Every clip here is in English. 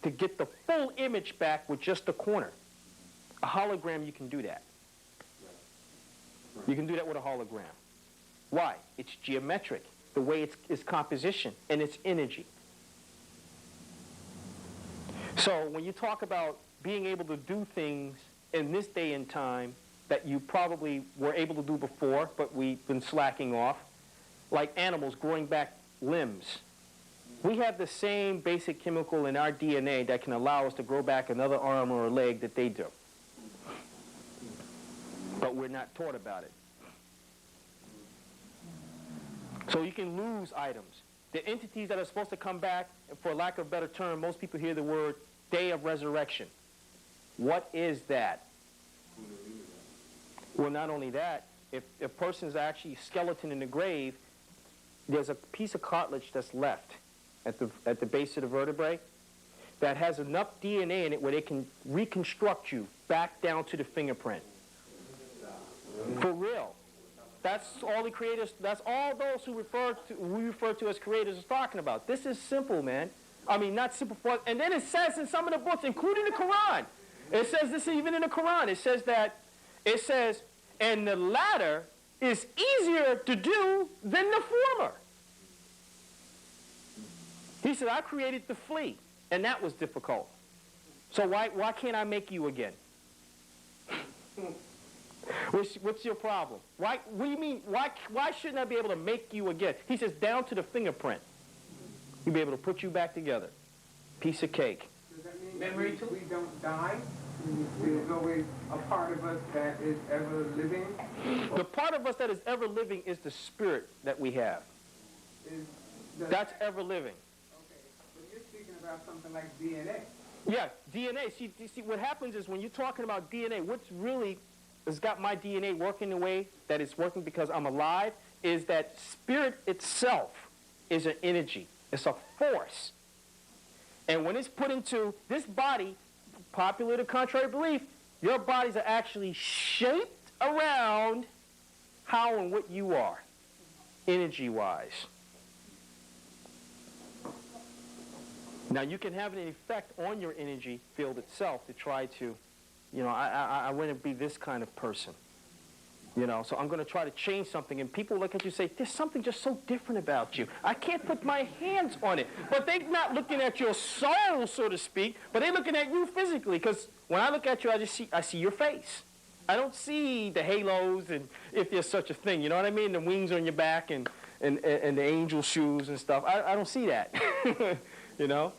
to get the full image back with just the corner. A hologram, you can do that. You can do that with a hologram. Why? It's geometric, the way its composition and its energy. So when you talk about being able to do things in this day and time that you probably were able to do before, but we've been slacking off, like animals growing back limbs. We have the same basic chemical in our DNA that can allow us to grow back another arm or a leg that they do. But we're not taught about it. So you can lose items. The entities that are supposed to come back, for lack of a better term, most people hear the word day of resurrection. What is that? Well, not only that, if a person's actually skeleton in the grave, there's a piece of cartilage that's left at the base of the vertebrae that has enough DNA in it where they can reconstruct you back down to the fingerprint. For real. That's all the creators, that's all those who we refer to as creators is talking about. This is simple, man. I mean, not simple for us. And then it says in some of the books, including the Quran, it says this even in the Quran, it says, and the latter is easier to do than the former. He said, I created the flea, and that was difficult. So why can't I make you again? What's your problem? What do you mean? Why shouldn't I be able to make you again? He says, down to the fingerprint. He'll be able to put you back together. Piece of cake. Does that mean memory too? We don't die? There's always a part of us that is ever living? The part of us that is ever living is the spirit that we have. That's ever living. Okay, but you're speaking about something like DNA. Yeah, DNA. See, what happens is when you're talking about DNA, what's really has got my DNA working the way that it's working because I'm alive is that spirit itself is an energy. It's a force. And when it's put into this body, popular to contrary belief, your bodies are actually shaped around how and what you are, energy-wise. Now, you can have an effect on your energy field itself to try to, you know, I want to be this kind of person. You know, so I'm going to try to change something. And people look at you and say, there's something just so different about you. I can't put my hands on it. But they're not looking at your soul, so to speak, but they're looking at you physically. Because when I look at you, I see your face. I don't see the halos, and if there's such a thing, you know what I mean? The wings on your back and the angel shoes and stuff. I don't see that, you know?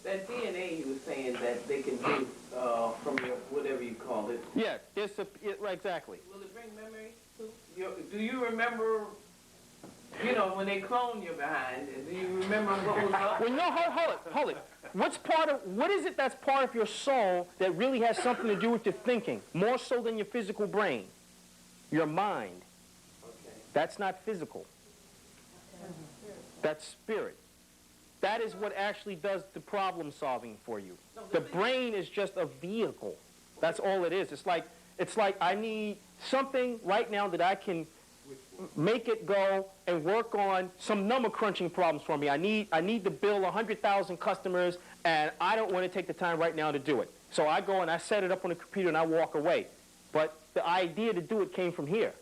That DNA you were saying that they can do from your, whatever you call it. Yeah, right, exactly. Will it bring memory too? Do you remember, you know, when they clone you behind, do you remember what was up? Well, no, hold it. What is it that's part of your soul that really has something to do with your thinking, more so than your physical brain? Your mind. Okay. That's not physical. That's spirit. That is what actually does the problem solving for you. The brain is just a vehicle. That's all it is. It's like I need something right now that I can make it go and work on some number crunching problems for me. I need to bill 100,000 customers, and I don't want to take the time right now to do it. So I go and I set it up on the computer and I walk away. But the idea to do it came from here.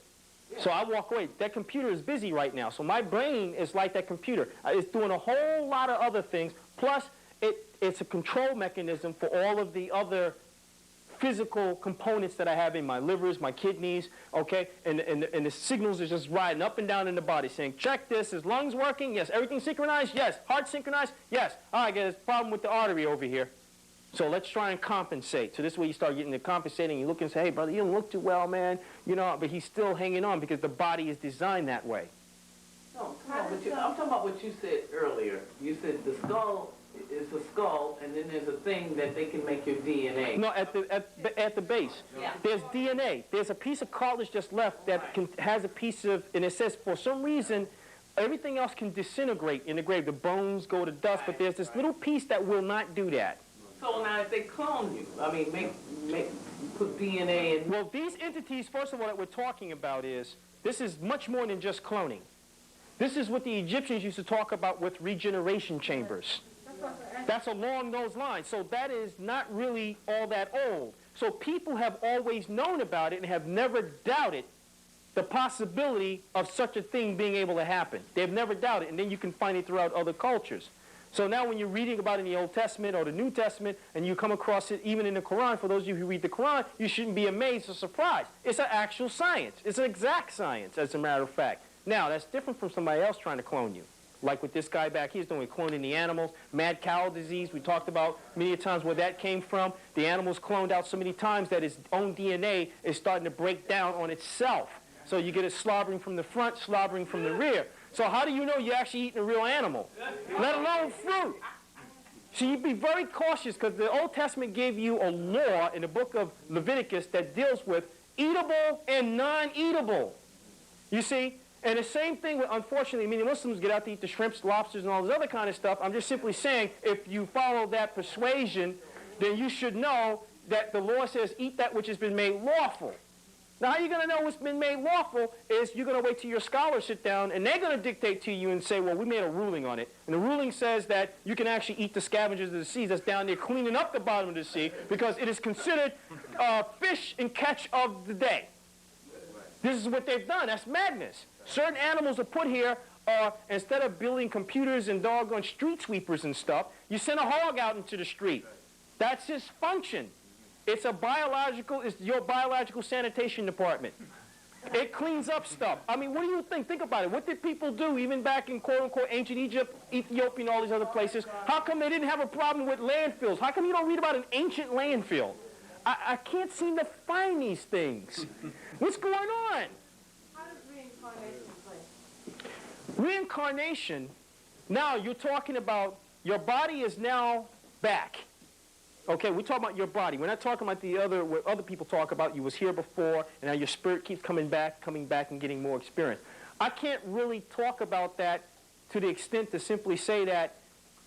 So I walk away. That computer is busy right now. So my brain is like that computer. It's doing a whole lot of other things. Plus, it's a control mechanism for all of the other physical components that I have in my livers, my kidneys, okay? And the signals are just riding up and down in the body saying, check this. Is lungs working? Yes. Everything synchronized? Yes. Heart synchronized? Yes. All right, there's a problem with the artery over here. So let's try and compensate. So this way you start getting the compensating. You look and say, hey, brother, you don't look too well, man. You know, but he's still hanging on because the body is designed that way. No, I'm talking about what you said earlier. You said the skull is a skull, and then there's a thing that they can make your DNA. No, at the base. Yeah. There's DNA. There's a piece of cartilage just left that has a piece of, and it says for some reason, everything else can disintegrate in the grave. The bones go to dust, but there's this little piece that will not do that. So now if they clone you, I mean, put DNA in... Well, these entities, first of all, that we're talking about this is much more than just cloning. This is what the Egyptians used to talk about with regeneration chambers. That's what I That's along those lines. So that is not really all that old. So people have always known about it and have never doubted the possibility of such a thing being able to happen. They've never doubted, and then you can find it throughout other cultures. So now when you're reading about it in the Old Testament or the New Testament, and you come across it even in the Quran, for those of you who read the Quran, you shouldn't be amazed or surprised. It's an actual science. It's an exact science, as a matter of fact. Now, that's different from somebody else trying to clone you. Like with this guy back here, he's doing cloning the animals. Mad cow disease, we talked about many times where that came from. The animal's cloned out so many times that its own DNA is starting to break down on itself. So you get it slobbering from the front, slobbering from the rear. So how do you know you're actually eating a real animal, let alone fruit? So you be very cautious, because the Old Testament gave you a law in the book of Leviticus that deals with eatable and non-eatable. You see? And the same thing with, unfortunately, many Muslims get out to eat the shrimps, lobsters, and all this other kind of stuff. I'm just simply saying, if you follow that persuasion, then you should know that the law says eat that which has been made lawful. Now, how are you going to know what's been made lawful is you're going to wait till your scholars sit down, and they're going to dictate to you and say, well, we made a ruling on it. And the ruling says that you can actually eat the scavengers of the seas that's down there cleaning up the bottom of the sea, because it is considered fish and catch of the day. This is what they've done. That's madness. Certain animals are put here, instead of building computers and doggone street sweepers and stuff, you send a hog out into the street. That's his function. It's your biological sanitation department. It cleans up stuff. I mean, what do you think? Think about it. What did people do even back in quote-unquote ancient Egypt, Ethiopia, and all these other places? How come they didn't have a problem with landfills? How come you don't read about an ancient landfill? I can't seem to find these things. What's going on? How does reincarnation play? Reincarnation, now you're talking about your body is now back. Okay, we're talking about your body. We're not talking about what other people talk about. You was here before, and now your spirit keeps coming back, and getting more experience. I can't really talk about that to the extent to simply say that,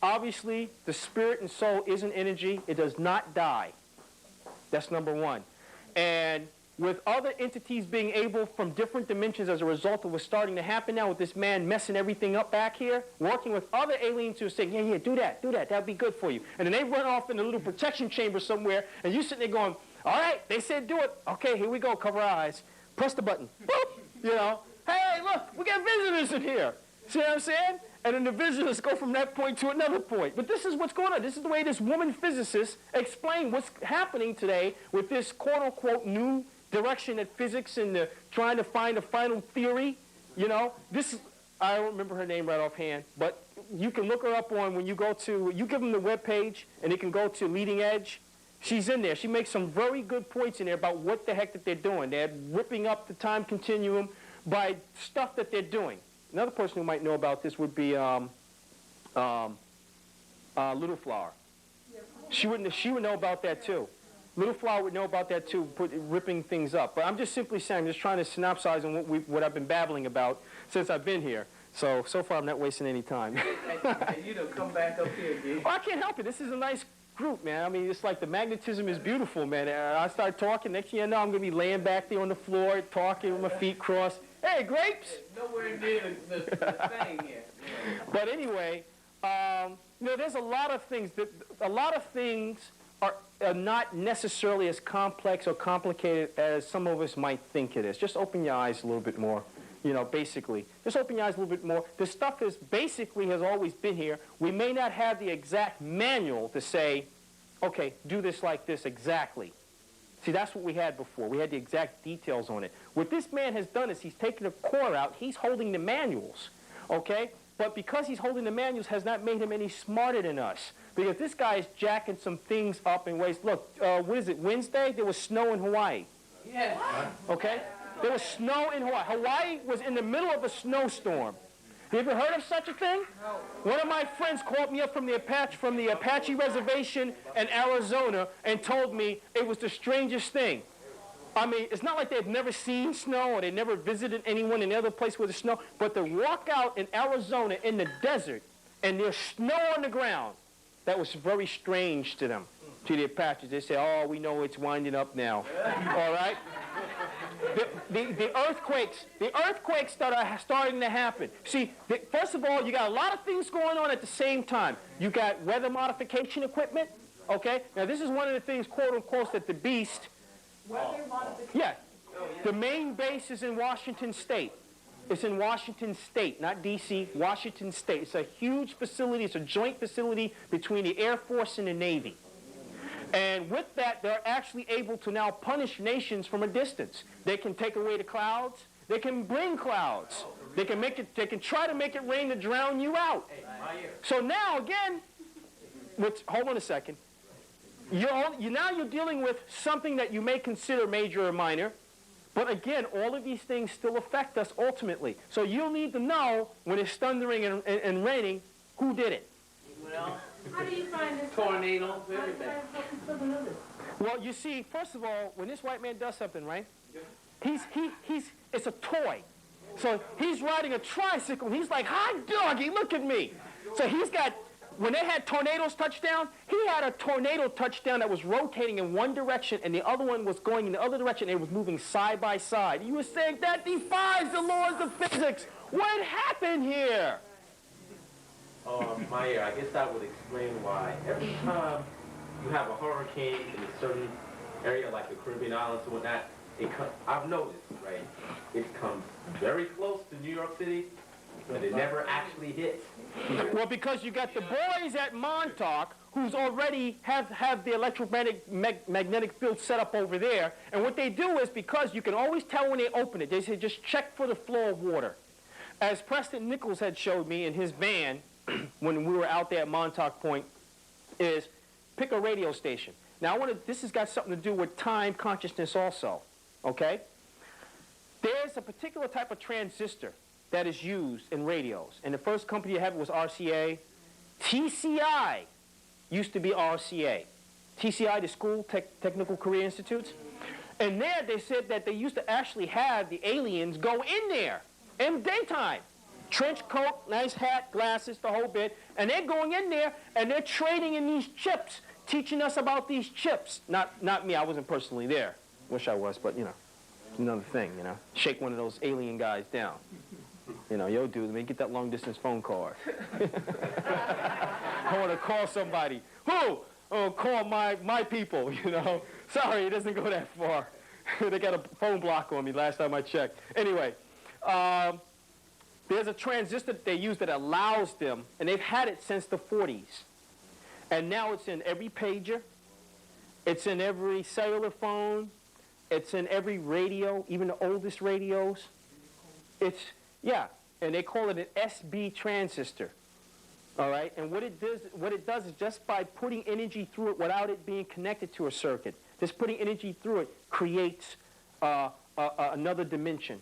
obviously, the spirit and soul is an energy. It does not die. That's number one. And with other entities being able from different dimensions as a result of what's starting to happen now with this man messing everything up back here, working with other aliens who are saying, yeah, do that, that'd be good for you. And then they run off in a little protection chamber somewhere, and you sitting there going, all right, they said do it. Okay, here we go, cover our eyes. Press the button. Boop, you know. Hey, look, we got visitors in here. See what I'm saying? And then the visitors go from that point to another point. But this is what's going on. This is the way this woman physicist explained what's happening today with this quote-unquote new direction at physics and trying to find a final theory. You know, I don't remember her name right offhand, but you can look her up on when you go to, you give them the web page and it can go to Leading Edge. She's in there. She makes some very good points in there about what the heck that they're doing. They're ripping up the time continuum by stuff that they're doing. Another person who might know about this would be Little Flower. She would know about that too. Little Flower would know about that too, ripping things up. But I'm just simply saying, I'm just trying to synopsize on what I've been babbling about since I've been here. So far I'm not wasting any time. And you don't come back up here again. Well, I can't help it. This is a nice group, man. I mean, it's like the magnetism is beautiful, man. I start talking, next thing you know, I'm going to be laying back there on the floor, talking with my feet crossed. Hey, grapes! Nowhere near the thing here. But anyway, there's a lot of things are not necessarily as complex or complicated as some of us might think it is. Just open your eyes a little bit more, basically. Just open your eyes a little bit more. The stuff has always been here. We may not have the exact manual to say, okay, do this like this exactly. See, that's what we had before. We had the exact details on it. What this man has done is he's taken a core out. He's holding the manuals, okay? But because he's holding the manuals has not made him any smarter than us. Because this guy is jacking some things up in ways. Look, what is it, Wednesday? There was snow in Hawaii. Yes. Okay? There was snow in Hawaii. Hawaii was in the middle of a snowstorm. You ever heard of such a thing? No. One of my friends called me up from the Apache Reservation in Arizona and told me it was the strangest thing. I mean, it's not like they've never seen snow or they never visited anyone in the other place where there's snow, but to walk out in Arizona in the desert and there's snow on the ground, that was very strange to them, to the Apaches. They say, oh, we know it's winding up now. All right? the earthquakes that are starting to happen. See, first of all, you got a lot of things going on at the same time. You got weather modification equipment, okay? Now, this is one of the things, quote unquote, that the beast. Weather modification? Yeah. The main base is in Washington State. It's in Washington State, not D.C., Washington State. It's a huge facility. It's a joint facility between the Air Force and the Navy. And with that, they're actually able to now punish nations from a distance. They can take away the clouds. They can bring clouds. They can try to make it rain to drown you out. So now, again, hold on a second. Now you're dealing with something that you may consider major or minor. But again, all of these things still affect us ultimately. So you'll need to know when it's thundering and raining, who did it. Well, How do you find this? tornadoes, everything. Well, you see, first of all, when this white man does something, right, it's a toy. So he's riding a tricycle, and he's like, hi, doggy, look at me. So he's got, when they had tornadoes touchdown, he had a tornado touchdown that was rotating in one direction, and the other one was going in the other direction, and it was moving side by side. You were saying, that defies the laws of physics. What happened here? Meyer, I guess that would explain why every time you have a hurricane in a certain area like the Caribbean islands and whatnot, I've noticed, right, it comes very close to New York City, but it never actually hits. Well, because you got the boys at Montauk who's already have the electromagnetic field set up over there, and what they do is, because you can always tell when they open it, they say just check for the flow of water. As Preston Nichols had showed me in his van when we were out there at Montauk Point, is pick a radio station. Now, this has got something to do with time consciousness also, okay? There's a particular type of transistor that is used in radios, and the first company you had was RCA. TCI used to be RCA. TCI, the School Technical Career Institutes. And there they said that they used to actually have the aliens go in there in daytime. Trench coat, nice hat, glasses, the whole bit. And they're going in there, and they're trading in these chips, teaching us about these chips. Not me, I wasn't personally there. Wish I was, but, you know, it's another thing, you know. Shake one of those alien guys down. You know, yo, dude, let me get that long-distance phone card. I want to call somebody. Who? Oh, call my people, you know. Sorry, it doesn't go that far. They got a phone block on me last time I checked. Anyway, there's a transistor that they use that allows them, and they've had it since the 40s. And now it's in every pager. It's in every cellular phone. It's in every radio, even the oldest radios. Yeah, and they call it an SB transistor. All right, and what it does is just by putting energy through it without it being connected to a circuit, just putting energy through it creates another dimension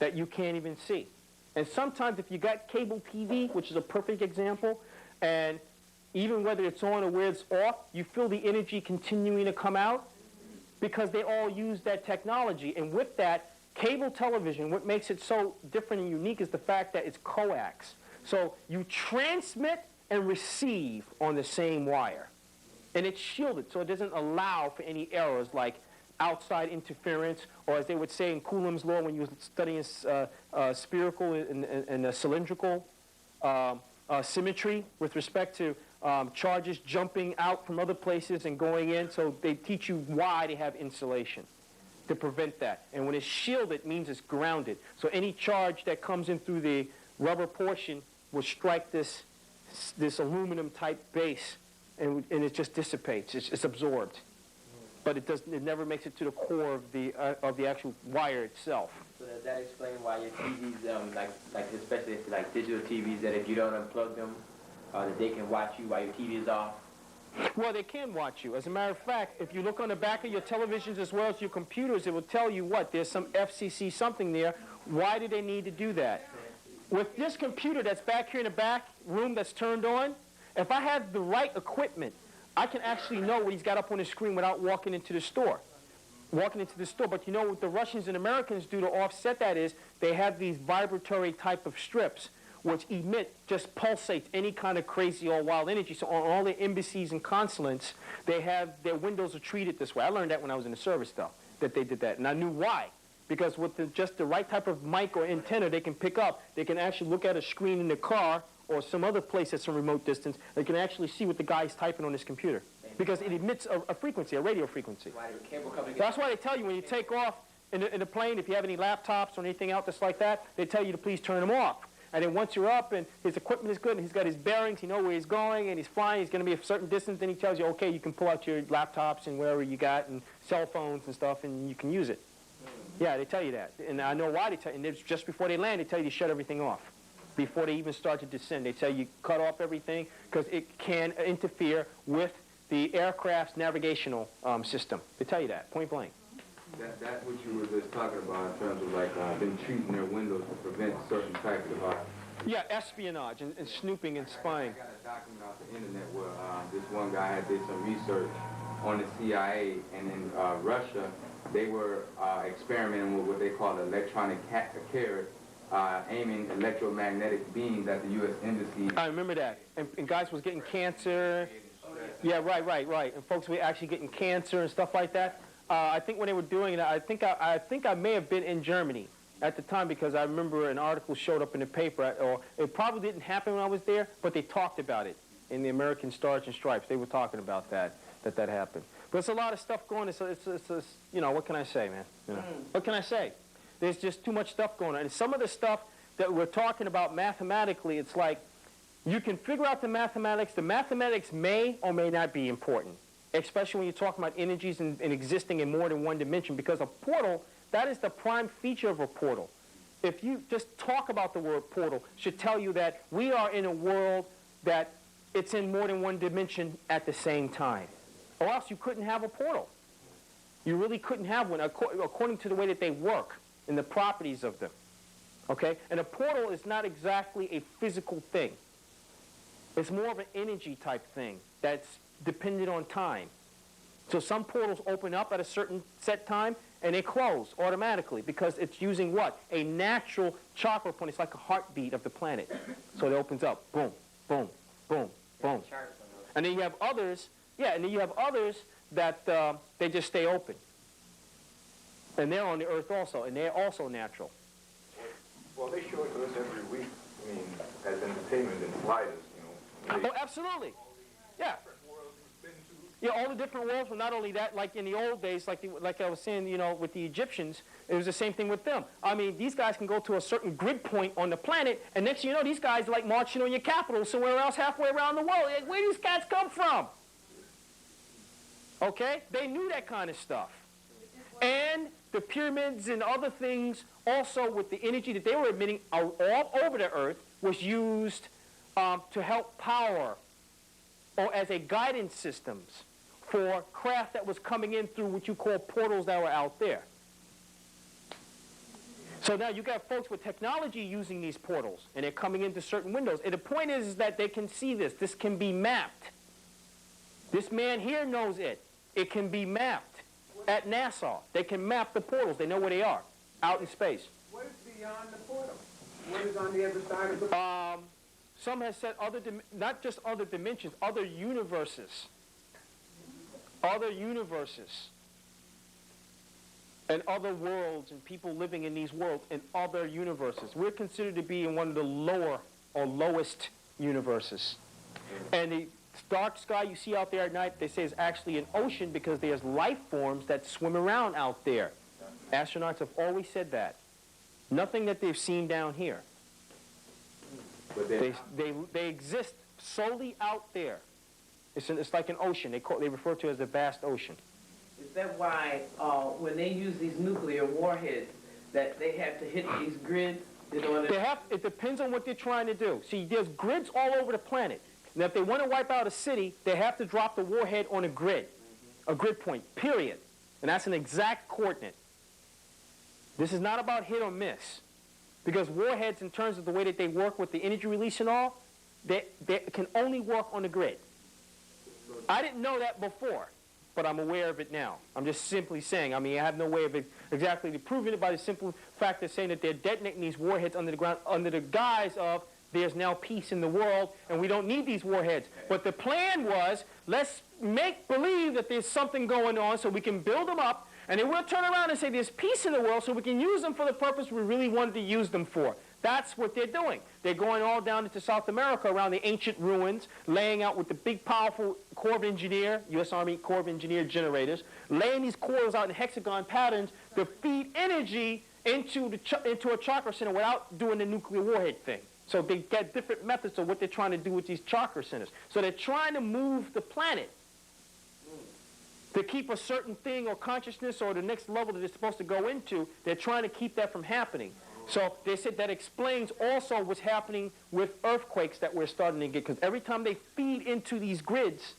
that you can't even see. And sometimes if you got cable TV, which is a perfect example, and even whether it's on or where it's off, you feel the energy continuing to come out because they all use that technology. And with that, cable television, what makes it so different and unique is the fact that it's coax. So you transmit and receive on the same wire. And it's shielded, so it doesn't allow for any errors like outside interference, or as they would say in Coulomb's law when you were studying spherical and cylindrical symmetry with respect to charges jumping out from other places and going in. So they teach you why they have insulation, to prevent that. And when it's shielded, it means it's grounded. So any charge that comes in through the rubber portion will strike this aluminum type base, and it just dissipates. It's absorbed. But it never makes it to the core of the actual wire itself. So does that explain why your TVs, like especially if like digital TVs, that if you don't unplug them, that they can watch you while your TV is off? Well, they can watch you. As a matter of fact, if you look on the back of your televisions as well as your computers, it will tell you what, there's some FCC something there. Why do they need to do that? With this computer that's back here in the back room that's turned on, if I have the right equipment, I can actually know what he's got up on the screen without walking into the store. But you know what the Russians and Americans do to offset that is they have these vibratory type of strips which emit, just pulsates any kind of crazy or wild energy. So on all the embassies and consulates, they have their windows are treated this way. I learned that when I was in the service, though, that they did that. And I knew why. because with just the right type of mic or antenna they can pick up, they can actually look at a screen in the car or some other place at some remote distance. They can actually see what the guy's typing on his computer because it emits a frequency, a radio frequency. That's why they tell you when you take off in the plane, if you have any laptops or anything out that's like that, they tell you to please turn them off. And then once you're up and his equipment is good and he's got his bearings, he knows where he's going and he's flying, he's going to be a certain distance, then he tells you, okay, you can pull out your laptops and whatever you got and cell phones and stuff and you can use it. Yeah, they tell you that. And I know why they tell you. And it's just before they land, they tell you to shut everything off. Before they even start to descend, they tell you cut off everything because it can interfere with the aircraft's navigational system. They tell you that, point blank. That's what you were just talking about in terms of like them treating their windows to prevent certain types of yeah, espionage and snooping and spying. I got a document off the internet where this one guy had did some research on the CIA, and in Russia they were experimenting with what they call electronic carrot, aiming electromagnetic beams at the U.S. embassy. I remember that. And guys was getting cancer. Yeah, right. And folks were actually getting cancer and stuff like that. I think when they were doing it, I think I may have been in Germany at the time because I remember an article showed up in the paper, or it probably didn't happen when I was there, but they talked about it in the American Stars and Stripes. They were talking about that happened. But it's a lot of stuff going on. It's you know, what can I say, man? You know, what can I say? There's just too much stuff going on. And some of the stuff that we're talking about mathematically, it's like you can figure out the mathematics. The mathematics may or may not be important, especially when you're talking about energies and existing in more than one dimension, because a portal, that is the prime feature of a portal. If you just talk about the word portal, should tell you that we are in a world that it's in more than one dimension at the same time. Or else you couldn't have a portal. You really couldn't have one according to the way that they work and the properties of them. Okay? And a portal is not exactly a physical thing. It's more of an energy type thing that's dependent on time. So some portals open up at a certain set time and they close automatically because it's using what? A natural chakra point. It's like a heartbeat of the planet. So it opens up. Boom, boom, boom, boom. And then you have others, that they just stay open. And they're on the earth also, and they're also natural. Well, they show it to us every week, I mean, as entertainment and sliders, you know. Oh, absolutely. Yeah. Yeah, all the different worlds, but not only that, like in the old days, like I was saying, you know, with the Egyptians, it was the same thing with them. I mean, these guys can go to a certain grid point on the planet, and next thing you know, these guys are like marching on your capital somewhere else halfway around the world. Where do these cats come from? Okay? They knew that kind of stuff. And the pyramids and other things, also with the energy that they were emitting all over the earth, was used to help power or as a guidance systems for craft that was coming in through what you call portals that were out there. So now you got folks with technology using these portals, and they're coming into certain windows. And the point is that they can see this. This can be mapped. This man here knows it. It can be mapped at NASA. They can map the portals. They know where they are, out in space. What is beyond the portal? What is on the other side of the portal? Some have said not just other dimensions, other universes. Other universes. And other worlds and people living in these worlds in other universes. We're considered to be in one of the lower or lowest universes. And the dark sky you see out there at night, they say is actually an ocean because there's life forms that swim around out there. Astronauts have always said that. Nothing that they've seen down here. But they exist solely out there. It's like an ocean. They refer to it as a vast ocean. Is that why when they use these nuclear warheads that they have to hit these grids in order to... It depends on what they're trying to do. See, there's grids all over the planet. Now, if they want to wipe out a city, they have to drop the warhead on a grid point, period. And that's an exact coordinate. This is not about hit or miss. Because warheads, in terms of the way that they work with the energy release and all, they can only work on the grid. I didn't know that before, but I'm aware of it now. I'm just simply saying. I mean, I have no way of exactly proving it by the simple fact of saying that they're detonating these warheads under the ground under the guise of there's now peace in the world and we don't need these warheads. But the plan was, let's make believe that there's something going on so we can build them up And then we'll turn around and say there's peace in the world so we can use them for the purpose we really wanted to use them for. That's what they're doing. They're going all down into South America around the ancient ruins, laying out with the big, powerful Corps of Engineer, U.S. Army Corps of Engineer generators, laying these coils out in hexagon patterns to feed energy into a chakra center without doing the nuclear warhead thing. So they get different methods of what they're trying to do with these chakra centers. So they're trying to move the planet to keep a certain thing or consciousness or the next level that they're supposed to go into. They're trying to keep that from happening. So they said that explains also what's happening with earthquakes that we're starting to get, because every time they feed into these grids,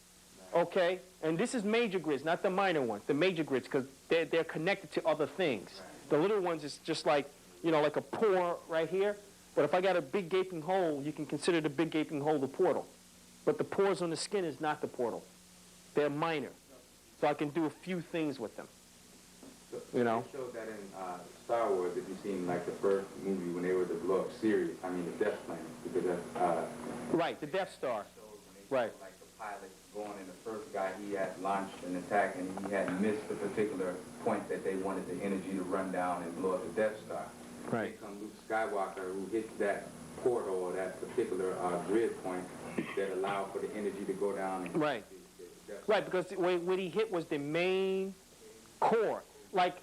okay, and this is major grids, not the minor ones, the major grids, because they're connected to other things. The little ones is just like, you know, like a pore right here. But if I got a big gaping hole, you can consider the big gaping hole the portal. But the pores on the skin is not the portal. They're minor. So I can do a few things with them. You know? They showed that in Star Wars, if you've seen like the first movie when they were to blow up Sirius, the Death Planet, because that's... right, the Death Star. Right. Like the pilot going in, the first guy, he had launched an attack and he had missed the particular point that they wanted the energy to run down and blow up the Death Star. Right. Here comes Luke Skywalker, who hits that portal or that particular grid point that allowed for the energy to go down. And right. Right, because what he hit was the main core. Like,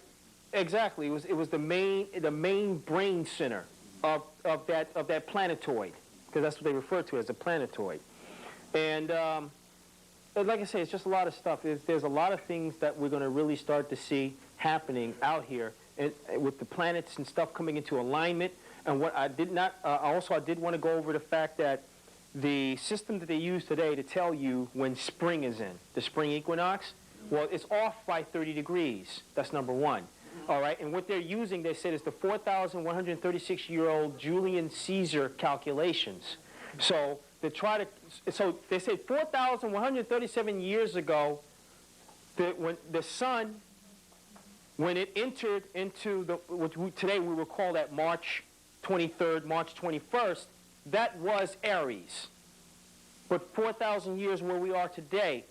exactly, it was the main brain center of that planetoid, because that's what they refer to as a planetoid. And like I say, it's just a lot of stuff. There's a lot of things that we're going to really start to see happening out here, and with the planets and stuff coming into alignment. And what I did not, also I did want to go over the fact that the system that they use today to tell you when spring is in, the spring equinox, well, it's off by 30 degrees. That's number one. All right, and what they're using, they said, is the 4,136-year-old Julian Caesar calculations. So they said 4,137 years ago, when the sun, when it entered into today we will call that March 23rd, March 21st, that was Aries. But 4,000 years where we are today,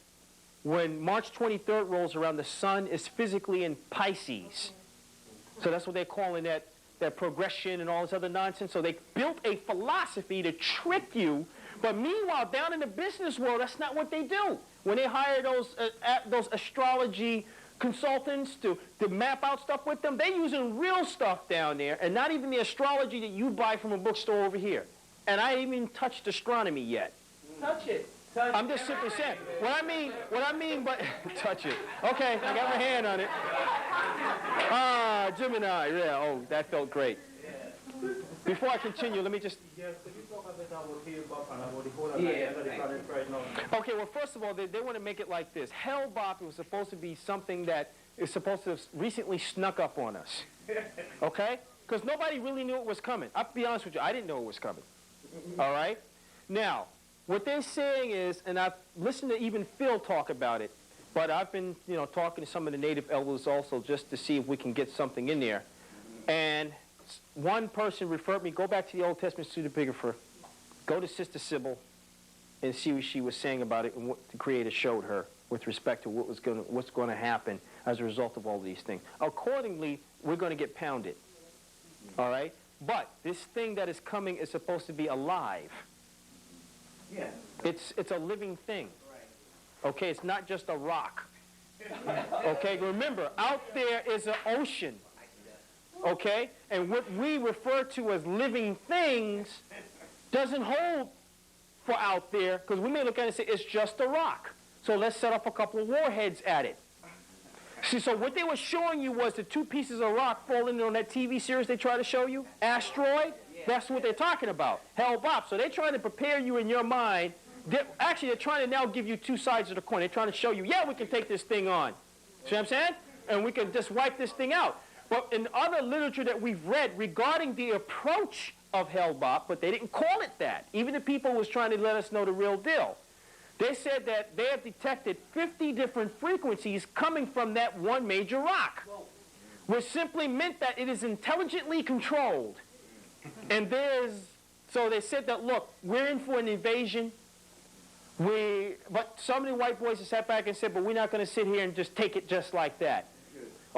when March 23rd rolls around, the sun is physically in Pisces. So that's what they're calling that progression and all this other nonsense. So they built a philosophy to trick you. But meanwhile, down in the business world, that's not what they do. When they hire those astrology consultants to map out stuff with them, they're using real stuff down there, and not even the astrology that you buy from a bookstore over here. And I haven't even touched astronomy yet. Touch it. I'm just simply saying. What I mean, but touch it. Okay, I got my hand on it. Ah, Gemini, yeah, oh, that felt great. Before I continue, let me just... Yes, could you talk a bit about Hale-Bopp and about the Holograms right now? Okay, well, first of all, they want to make it like this. Hale-Bopp was supposed to be something that is supposed to have recently snuck up on us. Okay? Because nobody really knew it was coming. I'll be honest with you, I didn't know it was coming. All right? Now, what they're saying is, and I've listened to even Phil talk about it, but I've been, talking to some of the native elders also just to see if we can get something in there. And one person referred me, go back to the Old Testament pseudepigrapher, go to Sister Sybil, and see what she was saying about it and what the Creator showed her with respect to what's going to happen as a result of all these things. Accordingly, we're going to get pounded. All right? But this thing that is coming is supposed to be alive. Yeah. It's a living thing. Okay, it's not just a rock. Okay, remember, out there is an ocean. Okay, and what we refer to as living things doesn't hold for out there, because we may look at it and say it's just a rock. So let's set up a couple of warheads at it. See, so what they were showing you was the two pieces of rock falling on that TV series they try to show you, Asteroid. That's what they're talking about, Hale-Bopp. So they're trying to prepare you in your mind. They're trying to now give you two sides of the coin. They're trying to show you, yeah, we can take this thing on. See what I'm saying? And we can just wipe this thing out. But in other literature that we've read regarding the approach of Hale-Bopp, but they didn't call it that. Even the people was trying to let us know the real deal. They said that they have detected 50 different frequencies coming from that one major rock, which simply meant that it is intelligently controlled. And so they said that, look, we're in for an invasion. But some of the white boys have sat back and said, but we're not going to sit here and just take it just like that.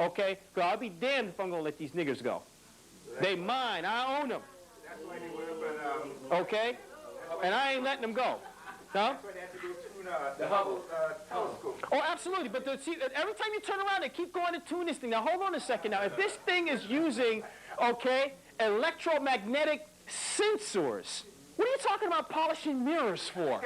Okay? Because I'll be damned if I'm going to let these niggers go. They mine. I own them. That's why they were, but, Okay? And I ain't letting them go. No? that's why they have to go tune the Hubble telescope. Oh, absolutely. But see, every time you turn around, they keep going to tune this thing. Now, hold on a second. Now, if this thing is using, okay, electromagnetic sensors, what are you talking about polishing mirrors for?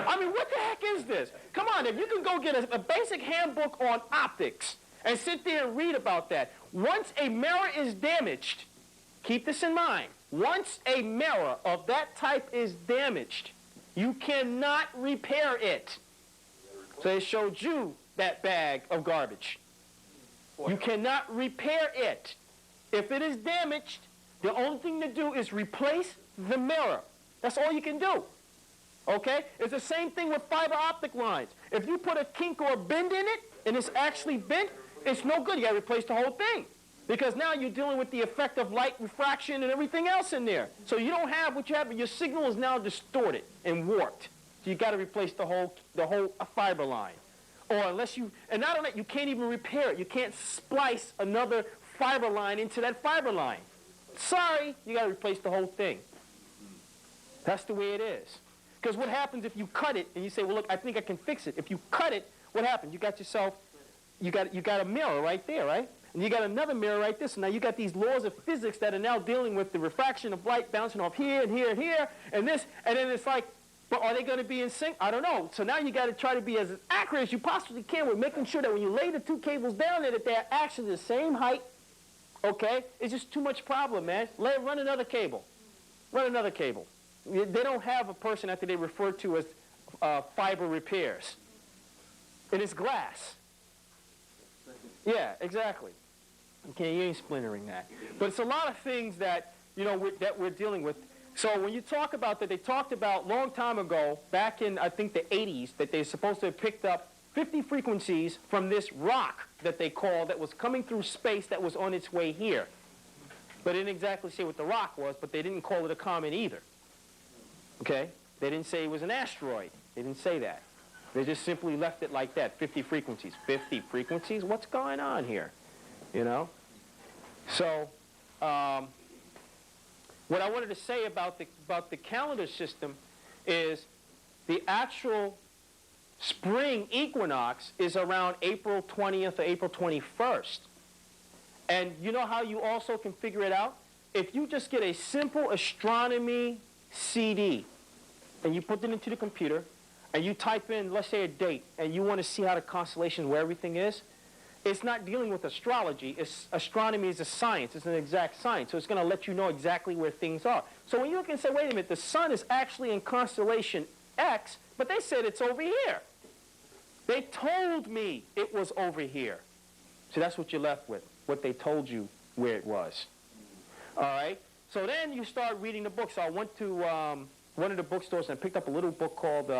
I mean, what the heck is this? Come on, if you can go get a basic handbook on optics and sit there and read about that. Once a mirror is damaged, keep this in mind. Once a mirror of that type is damaged, you cannot repair it. So they showed you that bag of garbage. You cannot repair it. If it is damaged, the only thing to do is replace the mirror. That's all you can do. Okay? It's the same thing with fiber optic lines. If you put a kink or a bend in it, and it's actually bent, it's no good. You gotta replace the whole thing. Because now you're dealing with the effect of light refraction and everything else in there. So you don't have what you have, your signal is now distorted and warped. So you gotta replace the whole fiber line. Or unless you, and not only that, you can't even repair it. You can't splice another fiber line into that fiber line. Sorry, you gotta replace the whole thing. That's the way it is. Because what happens if you cut it and you say, well, look, I think I can fix it. If you cut it, what happens? You got yourself, you got a mirror right there, right? And you got another mirror right there. So now you got these laws of physics that are now dealing with the refraction of light bouncing off here and here and here and this. And then it's like, but are they going to be in sync? I don't know. So now you got to try to be as accurate as you possibly can with making sure that when you lay the two cables down there that they're actually the same height. Okay? It's just too much problem, man. Run another cable. Run another cable. They don't have a person that they refer to as fiber repairs. And it's glass. Yeah, exactly. Okay, you ain't splintering that. But it's a lot of things that, you know, that we're dealing with. So when you talk about that, they talked about long time ago, back in, I think, the 80s, that they're supposed to have picked up 50 frequencies from this rock that they called that was coming through space that was on its way here. But they didn't exactly say what the rock was, but they didn't call it a comet either. Okay? They didn't say it was an asteroid. They didn't say that. They just simply left it like that, 50 frequencies. 50 frequencies? What's going on here? You know? So, what I wanted to say about the calendar system is the actual spring equinox is around April 20th or April 21st. And you know how you also can figure it out? If you just get a simple astronomy CD and you put it into the computer and you type in, let's say, a date, and you want to see how the constellations, where everything is, it's not dealing with astrology. Astronomy is a science. It's an exact science. So it's going to let you know exactly where things are. So when you look and say, wait a minute, the sun is actually in constellation X, but they said it's over here. They told me it was over here. So that's what you're left with, what they told you where it was. All right? So then you start reading the book. So I went to one of the bookstores and I picked up a little book called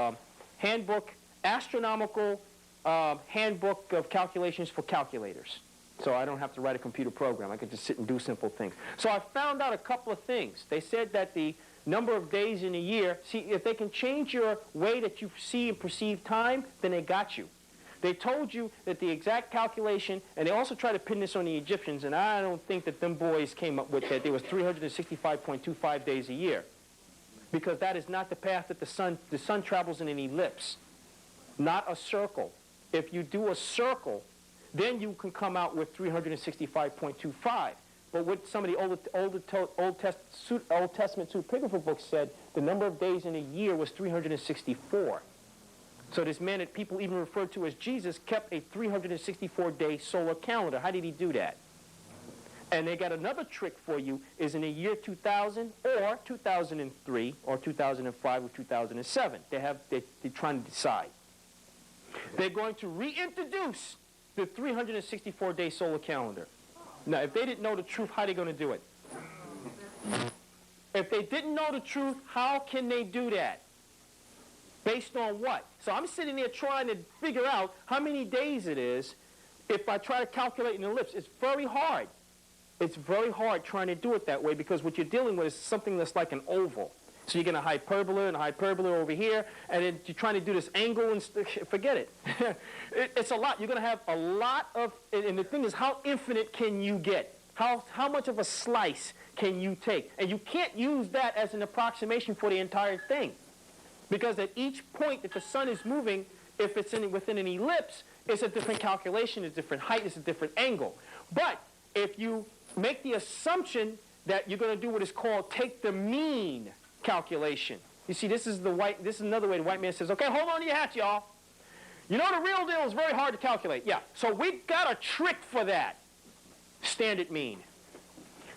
Astronomical Handbook of Calculations for Calculators. So I don't have to write a computer program. I can just sit and do simple things. So I found out a couple of things. They said that the number of days in a year, see, if they can change your way that you see and perceive time, then they got you. They told you that the exact calculation, and they also tried to pin this on the Egyptians, and I don't think that them boys came up with that. There was 365.25 days a year. Because that is not the path that the sun travels in an ellipse, not a circle. If you do a circle, then you can come out with 365.25. But what some of the Old Testament pseudepigrapha books said, the number of days in a year was 364. So this man that people even referred to as Jesus kept a 364-day solar calendar. How did he do that? And they got another trick for you, is in the year 2000 or 2003 or 2005 or 2007. They're trying to decide. They're going to reintroduce the 364-day solar calendar. Now, if they didn't know the truth, how are they going to do it? If they didn't know the truth, how can they do that? Based on what? So I'm sitting there trying to figure out how many days it is if I try to calculate an ellipse. It's very hard. It's very hard trying to do it that way because what you're dealing with is something that's like an oval. So you're going to hyperbola and hyperbola over here, and then you're trying to do this angle and forget it. It's a lot. You're going to have a lot of, and the thing is, how infinite can you get? How much of a slice can you take? And you can't use that as an approximation for the entire thing. Because at each point that the sun is moving, if it's within an ellipse, it's a different calculation, it's a different height, it's a different angle. But if you make the assumption that you're going to do what is called take the mean calculation. You see, this is another way the white man says, okay, hold on to your hats, y'all. You know the real deal is very hard to calculate. Yeah, so we've got a trick for that. Standard mean.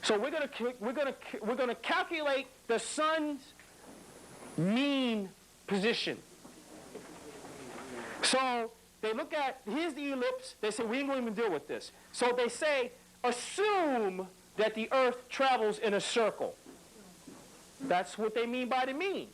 So we're going to calculate the sun's mean position. So they look at, here's the ellipse. They say, we ain't going to even deal with this. So they say, assume that the Earth travels in a circle. That's what they mean by the mean.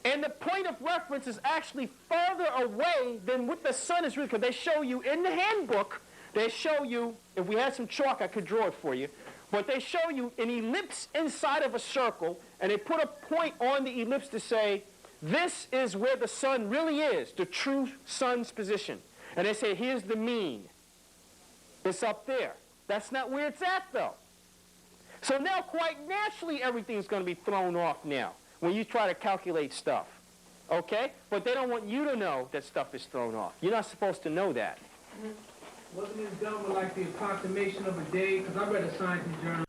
And the point of reference is actually farther away than what the sun is really, because they show you in the handbook, they show you, if we had some chalk, I could draw it for you, but they show you an ellipse inside of a circle, and they put a point on the ellipse to say, this is where the sun really is, the true sun's position. And they say, here's the mean. It's up there. That's not where it's at, though. So now, quite naturally, everything's going to be thrown off now when you try to calculate stuff. Okay? But they don't want you to know that stuff is thrown off. You're not supposed to know that. Wasn't this done with like the approximation of a day? Because I read a science journal.